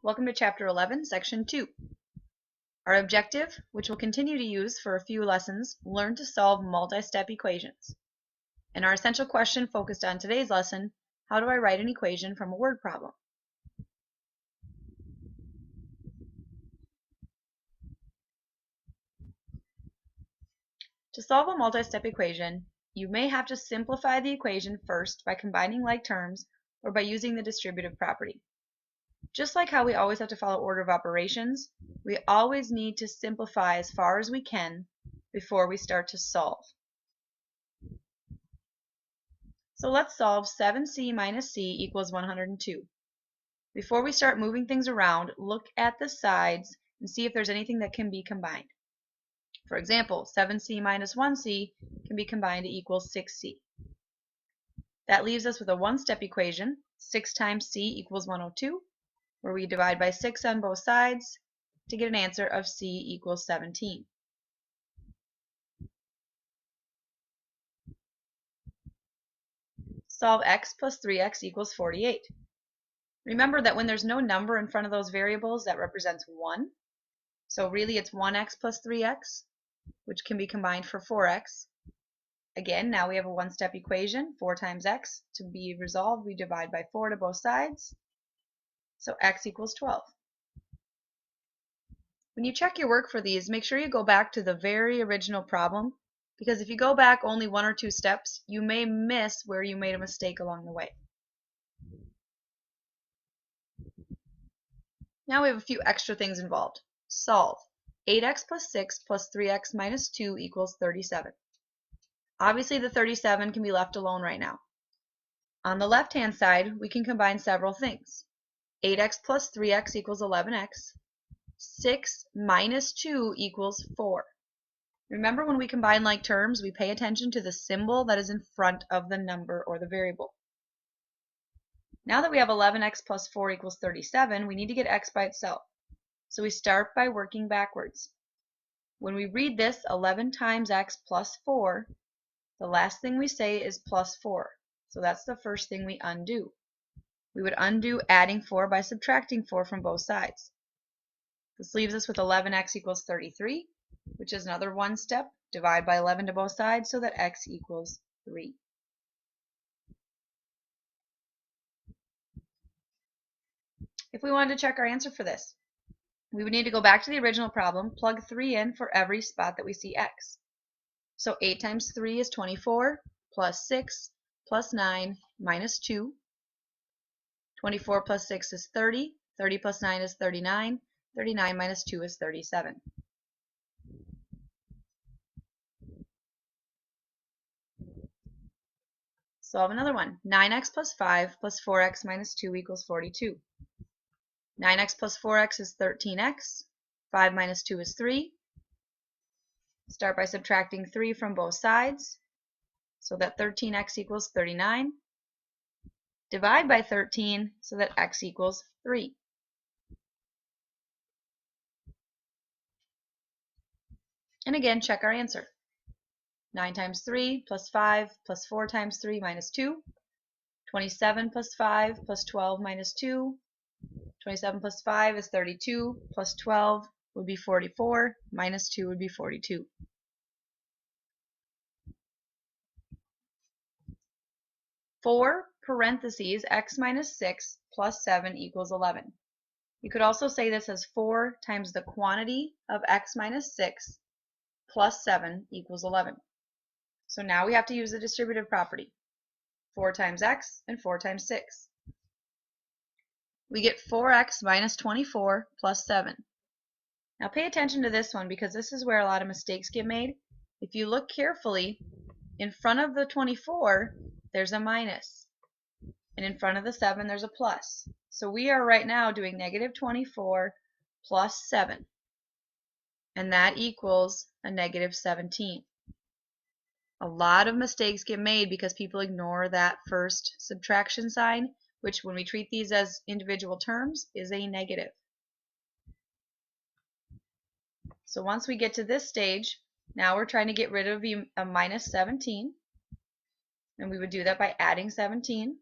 Welcome to Chapter 11, Section 2. Our objective, which we'll continue to use for a few lessons, learn to solve multi-step equations. And our essential question focused on today's lesson, how do I write an equation from a word problem? To solve a multi-step equation, you may have to simplify the equation first by combining like terms or by using the distributive property. Just like how we always have to follow order of operations, we always need to simplify as far as we can before we start to solve. So let's solve 7c minus c equals 102. Before we start moving things around, look at the sides and see if there's anything that can be combined. For example, 7c minus 1c can be combined to equal 6c. That leaves us with a one-step equation, 6 times c equals 102, where we divide by 6 on both sides to get an answer of c equals 17. Solve x plus 3x equals 48. Remember that when there's no number in front of those variables, that represents 1. So really it's 1x plus 3x, which can be combined for 4x. Again, now we have a one-step equation, 4 times x. To be resolved, we divide by 4 to both sides. So x equals 12. When you check your work for these, make sure you go back to the very original problem, because if you go back only 1 or 2 steps, you may miss where you made a mistake along the way. Now we have a few extra things involved. Solve. 8x plus 6 plus 3x minus 2 equals 37. Obviously the 37 can be left alone right now. On the left-hand side, we can combine several things. 8x plus 3x equals 11x. 6 minus 2 equals 4. Remember, when we combine like terms, we pay attention to the symbol that is in front of the number or the variable. Now that we have 11x plus 4 equals 37, we need to get x by itself. So we start by working backwards. When we read this 11 times x plus 4, the last thing we say is plus 4. So that's the first thing we undo. We would undo adding 4 by subtracting 4 from both sides. This leaves us with 11x equals 33, which is another one step. Divide by 11 to both sides so that x equals 3. If we wanted to check our answer for this, we would need to go back to the original problem, plug 3 in for every spot that we see x. So 8 times 3 is 24, plus 6, plus 9, minus 2. 24 plus 6 is 30, 30 plus 9 is 39, 39 minus 2 is 37. Solve another one. 9x plus 5 plus 4x minus 2 equals 42. 9x plus 4x is 13x. 5 minus 2 is 3. Start by subtracting 3 from both sides, so that 13x equals 39. Divide by 13 so that x equals 3. And again, check our answer. 9 times 3 plus 5 plus 4 times 3 minus 2. 27 plus 5 plus 12 minus 2. 27 plus 5 is 32, plus 12 would be 44, minus 2 would be 42. Four parentheses x minus 6 plus 7 equals 11. You could also say this as 4 times the quantity of x minus 6 plus 7 equals 11. So now we have to use the distributive property. 4 times x and 4 times 6. We get 4x minus 24 plus 7. Now pay attention to this one, because this is where a lot of mistakes get made. If you look carefully, in front of the 24 there's a minus, and in front of the 7 there's a plus. So we are right now doing negative 24 plus 7, and that equals a negative 17. A lot of mistakes get made because people ignore that first subtraction sign, which when we treat these as individual terms is a negative. So once we get to this stage, now we're trying to get rid of a minus 17, and we would do that by adding 17.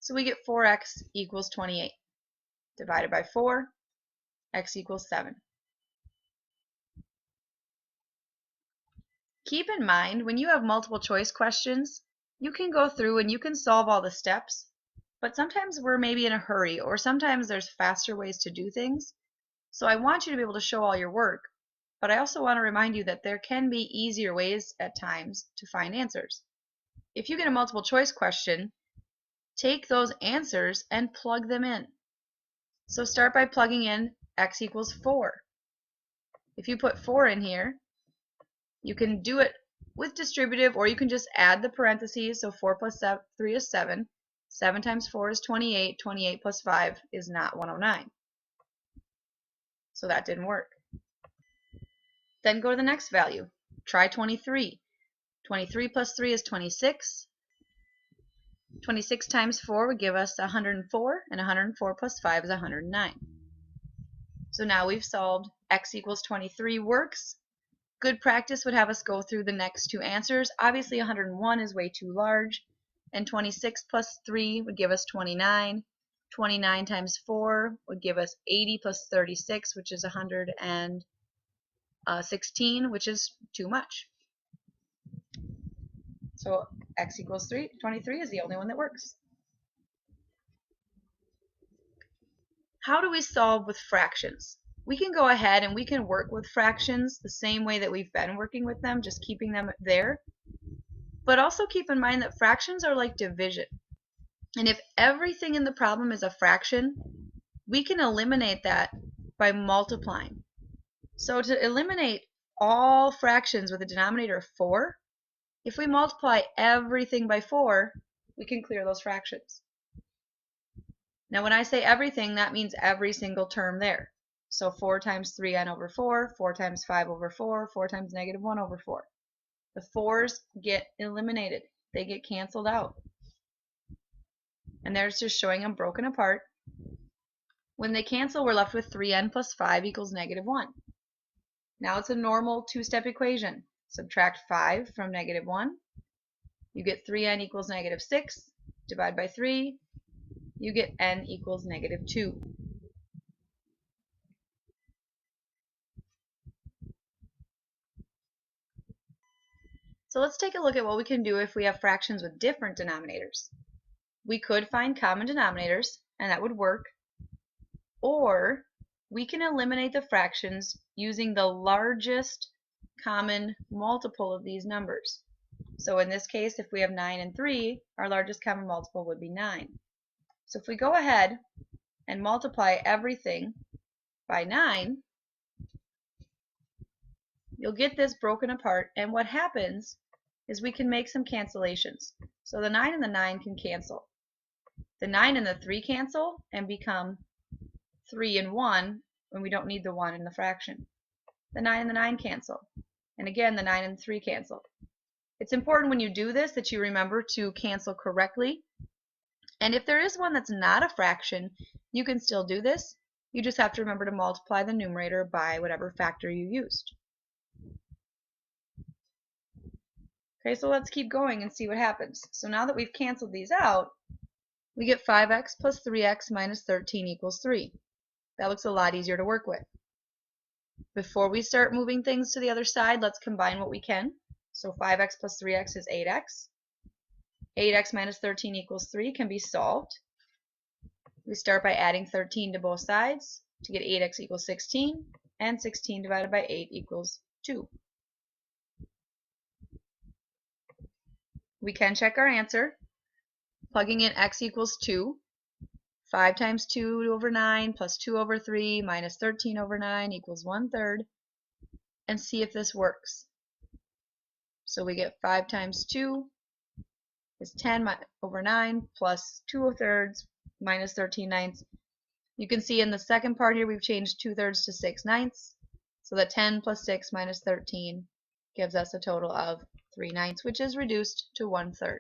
So we get 4x equals 28. Divided by 4, x equals 7. Keep in mind, when you have multiple choice questions, you can go through and you can solve all the steps, but sometimes we're maybe in a hurry, or sometimes there's faster ways to do things. So I want you to be able to show all your work, but I also want to remind you that there can be easier ways at times to find answers. If you get a multiple choice question, take those answers and plug them in. So start by plugging in x equals 4. If you put 4 in here, you can do it with distributive, or you can just add the parentheses. So 4 plus 3 is 7. 7 times 4 is 28. 28 plus 5 is not 109. So that didn't work. Then go to the next value. Try 23. 23 plus 3 is 26. 26 times 4 would give us 104, and 104 plus 5 is 109. So now we've solved x equals 23 works. Good practice would have us go through the next two answers. Obviously 101 is way too large, and 26 plus 3 would give us 29. 29 times 4 would give us 80 plus 36, which is 116, which is too much. So x equals 23 is the only one that works. How do we solve with fractions? We can go ahead and we can work with fractions the same way that we've been working with them, just keeping them there. But also keep in mind that fractions are like division. And if everything in the problem is a fraction, we can eliminate that by multiplying. So to eliminate all fractions with a denominator of 4, if we multiply everything by 4, we can clear those fractions. Now when I say everything, that means every single term there. So 4 times 3n over 4, 4 times 5 over 4, 4 times negative 1 over 4. The 4's get eliminated. They get canceled out. And there's just showing them broken apart. When they cancel, we're left with 3n plus 5 equals negative 1. Now it's a normal two-step equation. Subtract 5 from negative 1. You get 3n equals negative 6. Divide by 3. You get n equals negative 2. So let's take a look at what we can do if we have fractions with different denominators. We could find common denominators, and that would work. Or we can eliminate the fractions using the largest common multiple of these numbers. So in this case, if we have 9 and 3, our largest common multiple would be 9. So if we go ahead and multiply everything by 9, you'll get this broken apart, and what happens is we can make some cancellations. So the 9 and the 9 can cancel. The 9 and the 3 cancel and become 3 and 1 when we don't need the 1 in the fraction. The 9 and the 9 cancel. And again, the 9 and the 3 cancel. It's important when you do this that you remember to cancel correctly. And if there is one that's not a fraction, you can still do this. You just have to remember to multiply the numerator by whatever factor you used. Okay, so let's keep going and see what happens. So now that we've canceled these out, we get 5x plus 3x minus 13 equals 3. That looks a lot easier to work with. Before we start moving things to the other side, let's combine what we can. So 5x plus 3x is 8x. 8x minus 13 equals 3 can be solved. We start by adding 13 to both sides to get 8x equals 16, and 16 divided by 8 equals 2. We can check our answer. Plugging in x equals 2. 5 times 2 over 9 plus 2 over 3 minus 13 over 9 equals 1/3. And see if this works. So we get 5 times 2 is 10 over 9 plus 2/3 minus 13/9. You can see in the second part here we've changed 2/3 to 6/9. So that 10 plus 6 minus 13 gives us a total of 3/9, which is reduced to 1/3.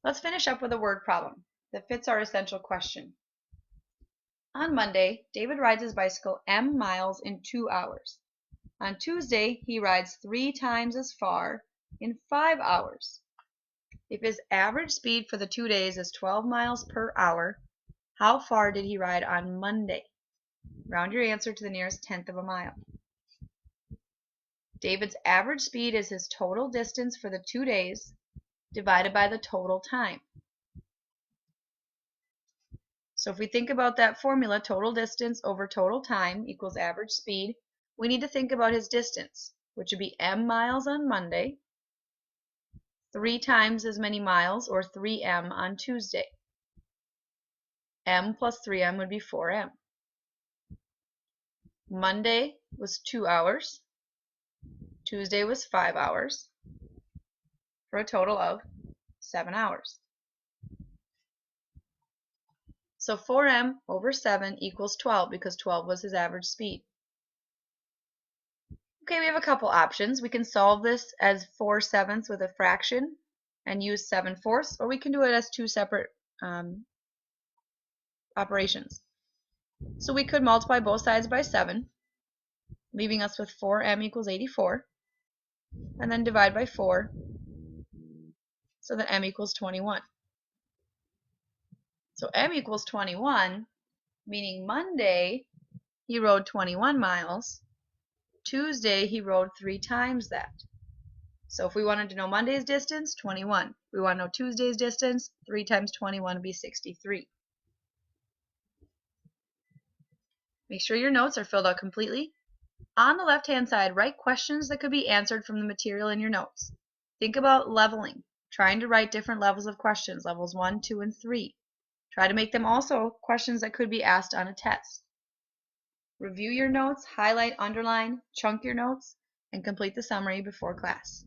Let's finish up with a word problem that fits our essential question. On Monday, David rides his bicycle m miles in 2 hours. On Tuesday, he rides 3 times as far in 5 hours. If his average speed for the 2 days is 12 miles per hour, how far did he ride on Monday? Round your answer to the nearest tenth of a mile. David's average speed is his total distance for the 2 days divided by the total time. So if we think about that formula, total distance over total time equals average speed, we need to think about his distance, which would be m miles on Monday, 3 times as many miles, or 3m on Tuesday. M plus 3m would be 4m. Monday was 2 hours. Tuesday was 5 hours, for a total of 7 hours. So 4m over 7 equals 12 because 12 was his average speed. Okay, we have a couple options. We can solve this as 4/7 with a fraction and use 7/4, or we can do it as two separate operations. So we could multiply both sides by 7, leaving us with 4m equals 84, and then divide by 4 so that m equals 21. So m equals 21, meaning Monday he rode 21 miles, Tuesday he rode 3 times that. So if we wanted to know Monday's distance, 21. If we want to know Tuesday's distance, 3 times 21 would be 63. Make sure your notes are filled out completely. On the left-hand side, write questions that could be answered from the material in your notes. Think about leveling, trying to write different levels of questions, levels 1, 2, and 3. Try to make them also questions that could be asked on a test. Review your notes, highlight, underline, chunk your notes, and complete the summary before class.